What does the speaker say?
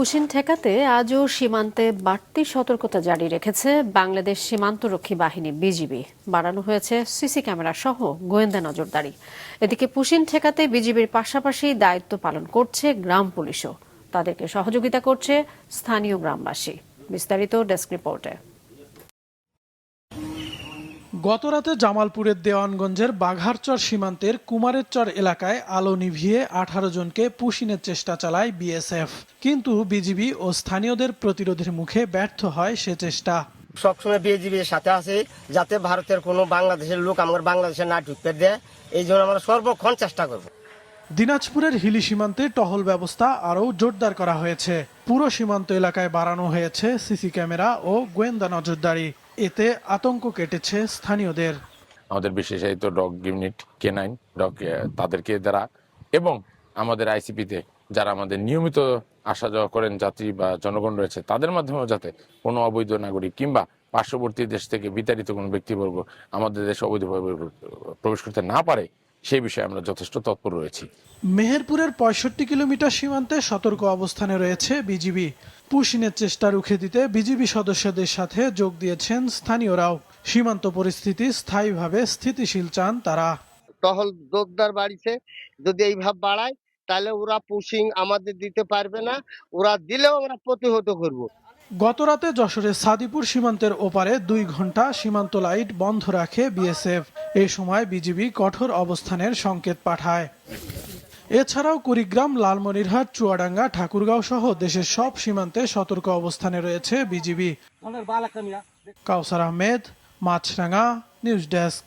Push in ঠেকাতে আজও সীমান্তে বাড়তি সতর্কতা জারি রেখেছে বাংলাদেশ সীমান্তরক্ষী বাহিনী বিজিবি। বাড়ানো হয়েছে সিসি ক্যামেরা সহ গোয়েন্দা নজরদারি। এদিকে পুশিন ঠেকাতে বিজিবির পাশাপাশি দায়িত্ব পালন করছে গ্রাম পুলিশও। তাদেরকে সহযোগিতা করছে স্থানীয় গ্রামবাসী। বিস্তারিত ডেস্ক রিপোর্টে। গতরাতে জামালপুরের দেওয়ানগঞ্জের বাঘারচর সীমান্তের কুমারেরচর এলাকায় আলো নিভিয়ে 18 জনকে পুশিনের চেষ্টা চালায় বিএসএফ, কিন্তু বিজিবি ও স্থানীয়দের প্রতিরোধের মুখে ব্যর্থ হয় সে চেষ্টা। সবসময় বিজিবির সাথে আছে যাতে ভারতের কোনো বাংলাদেশের লোক আমার বাংলাদেশে না ঢুকতে দেয়, এই জন্য আমরা সর্বক্ষণ চেষ্টা করব। দিনাজপুরের হিলি সীমান্তে টহল ব্যবস্থা আরও জোরদার করা হয়েছে। পুরো সীমান্ত এলাকায় বাড়ানো হয়েছে সিসি ক্যামেরা ও গোয়েন্দা নজরদারি। এতে আতঙ্ক কেটেছে স্থানীয়দের। আমাদের বিশেষায়িত ডগ ইউনিট কেনাইন ডগ তাদেরকে দ্বারা এবং আমাদের আইসিপিতে যারা আমাদের নিয়মিত আসা যাওয়া করেন যাত্রী বা জনগণ রয়েছে তাদের মাধ্যমেও যাতে কোনো অবৈধ নাগরিক কিংবা পার্শ্ববর্তী দেশ থেকে বিতাড়িত কোনো ব্যক্তিবর্গ আমাদের দেশে অবৈধভাবে প্রবেশ করতে না পারে সেই বিষয়ে আমরা যথেষ্ট তৎপর রয়েছি। মেহেরপুরের 65 কিলোমিটার সীমান্তে সতর্ক অবস্থানে রয়েছে বিজিবি। পুশিনের চেষ্টা রুখে দিতে বিজিবি সদস্যদের সাথে যোগ দিয়েছেন স্থানীয়রাও। সীমান্ত পরিস্থিতি স্থায়ীভাবে স্থিতিশীল চান তারা। টহল জোরদার বাড়িছে, যদি এইভাবে বাড়ায় তাহলে ওরা পুশিং আমাদের দিতে পারবে না, ওরা দিলেও আমরা প্রতিহত করব। গতরাতে যশোরের সাদিপুর সীমান্তের ওপারে 2 ঘন্টা সীমান্ত লাইট বন্ধ রাখে বিএসএফ। এ সময় বিজিবি কঠোর অবস্থানের সংকেত পাঠায়। এছাড়াও কুড়িগ্রাম, লালমনিরহাট, চুয়াডাঙ্গা, ঠাকুরগাঁও সহ দেশের সব সীমান্তে সতর্ক অবস্থানে রয়েছে বিজিবি। কাউসার আহমেদ, মাছরাঙা, নিউজ ডেস্ক।